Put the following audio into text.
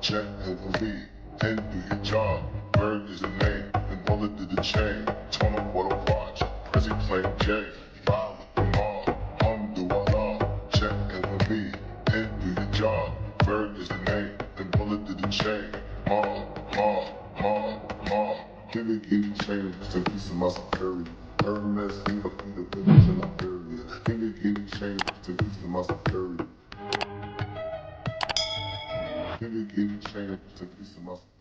Check and lead, then do your job. Bird is the name, and bullet to the chain. Turn up what I watch, Prezi playing J. Ride with the mob, hum do Allah. Check and lead, then do your job. Bird is the name, and bullet to the chain. Give it chain, just a piece of my security. Hermes, leave a feet of village in the area. Give it chain, just a piece of my security. Give it chain, just a piece of my security.